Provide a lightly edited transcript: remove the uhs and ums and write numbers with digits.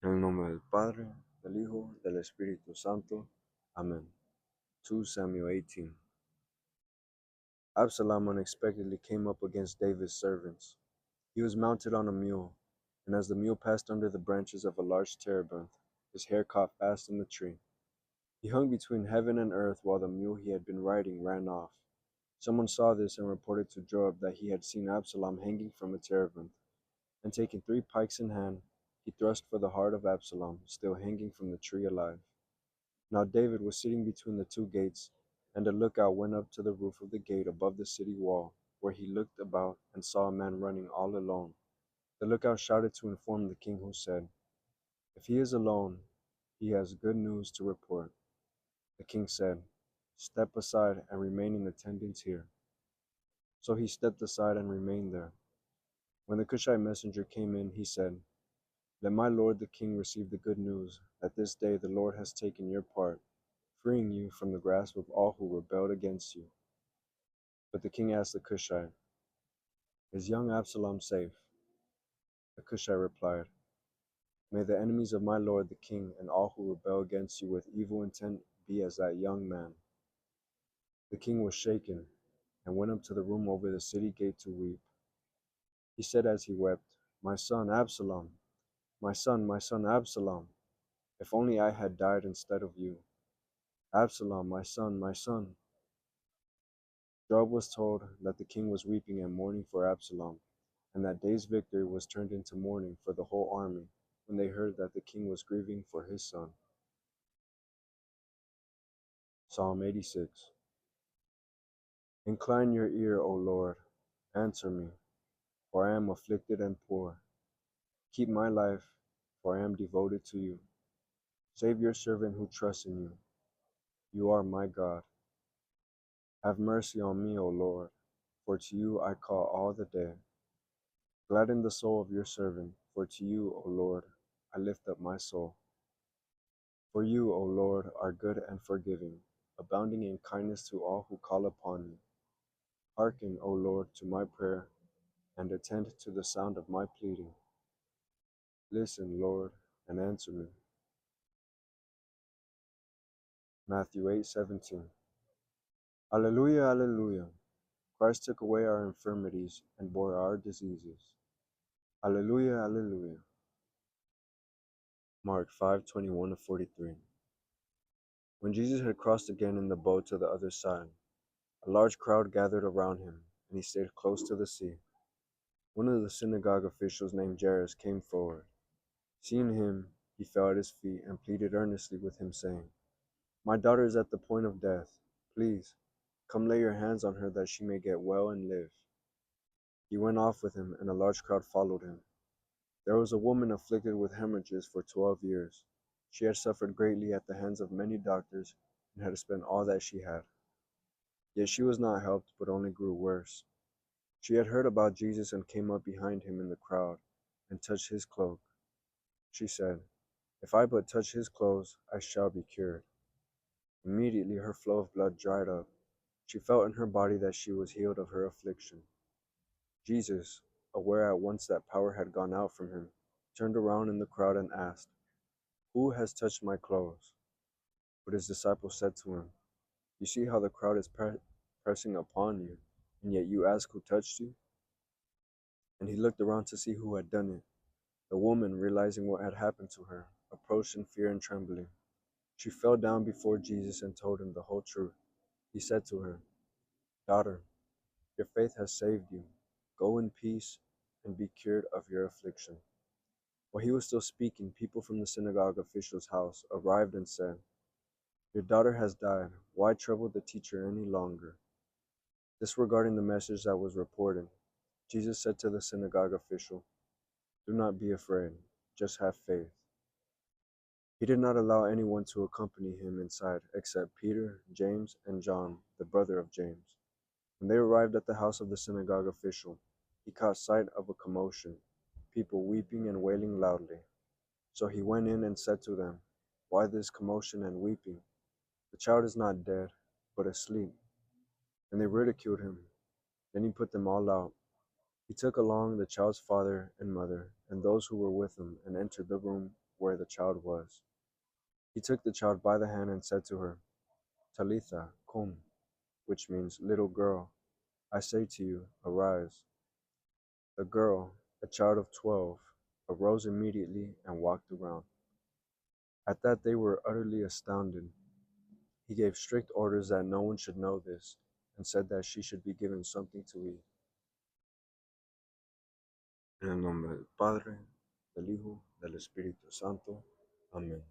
En el nombre del Padre, del Hijo, del Espíritu Santo. Amen. 2 Samuel 18. Absalom unexpectedly came up against David's servants. He was mounted on a mule, and as the mule passed under the branches of a large terebinth, his hair caught fast in the tree. He hung between heaven and earth while the mule he had been riding ran off. Someone saw this and reported to Joab that he had seen Absalom hanging from a terebinth, and taking 3 pikes in hand, he thrust for the heart of Absalom, still hanging from the tree alive. Now David was sitting between the 2 gates, and a lookout went up to the roof of the gate above the city wall, where he looked about and saw a man running all alone. The lookout shouted to inform the king, who said, "If he is alone, he has good news to report." The king said, "Step aside and remain in attendance here." So he stepped aside and remained there. When the Cushite messenger came in, he said, "Let my lord the king receive the good news that this day the Lord has taken your part, freeing you from the grasp of all who rebelled against you." But the king asked the Cushite, "Is young Absalom safe?" The Cushite replied, "May the enemies of my lord the king and all who rebel against you with evil intent be as that young man." The king was shaken and went up to the room over the city gate to weep. He said as he wept, "My son Absalom, my son Absalom, if only I had died instead of you. Absalom, my son, my son." Joab was told that the king was weeping and mourning for Absalom, and that day's victory was turned into mourning for the whole army when they heard that the king was grieving for his son. Psalm 86. Incline your ear, O Lord, answer me, for I am afflicted and poor. Keep my life, for I am devoted to you. Save your servant who trusts in you. You are my God. Have mercy on me, O Lord, for to you I call all the day. Gladden the soul of your servant, for to you, O Lord, I lift up my soul. For you, O Lord, are good and forgiving, abounding in kindness to all who call upon you. Hearken, O Lord, to my prayer, and attend to the sound of my pleading. Listen, Lord, and answer me. Matthew 8:17. Alleluia, alleluia. Christ took away our infirmities and bore our diseases. Alleluia, alleluia. Mark 5:21-43. When Jesus had crossed again in the boat to the other side, a large crowd gathered around him, and he stayed close to the sea. One of the synagogue officials named Jairus came forward. Seeing him, he fell at his feet and pleaded earnestly with him, saying, "My daughter is at the point of death. Please, come lay your hands on her that she may get well and live." He went off with him, and a large crowd followed him. There was a woman afflicted with hemorrhages for 12 years. She had suffered greatly at the hands of many doctors and had spent all that she had. Yet she was not helped, but only grew worse. She had heard about Jesus and came up behind him in the crowd and touched his cloak. She said, "If I but touch his clothes, I shall be cured." Immediately her flow of blood dried up. She felt in her body that she was healed of her affliction. Jesus, aware at once that power had gone out from him, turned around in the crowd and asked, "Who has touched my clothes?" But his disciples said to him, "You see how the crowd is pressing upon you, and yet you ask who touched you?" And he looked around to see who had done it. The woman, realizing what had happened to her, approached in fear and trembling. She fell down before Jesus and told him the whole truth. He said to her, "Daughter, your faith has saved you. Go in peace and be cured of your affliction." While he was still speaking, people from the synagogue official's house arrived and said, "Your daughter has died. Why trouble the teacher any longer?" Disregarding the message that was reported, Jesus said to the synagogue official, "Do not be afraid, just have faith." He did not allow anyone to accompany him inside except Peter, James, and John, the brother of James. When they arrived at the house of the synagogue official, he caught sight of a commotion, people weeping and wailing loudly. So he went in and said to them, "Why this commotion and weeping? The child is not dead, but asleep." And they ridiculed him. Then he put them all out. He took along the child's father and mother and those who were with him and entered the room where the child was. He took the child by the hand and said to her, Talitha, cum, which means, little girl, I say to you, arise. The girl, a child of 12, arose immediately and walked around. At that they were utterly astounded. He gave strict orders that no one should know this, and said that she should be given something to eat. En el nombre del Padre, del Hijo, del Espíritu Santo. Amén.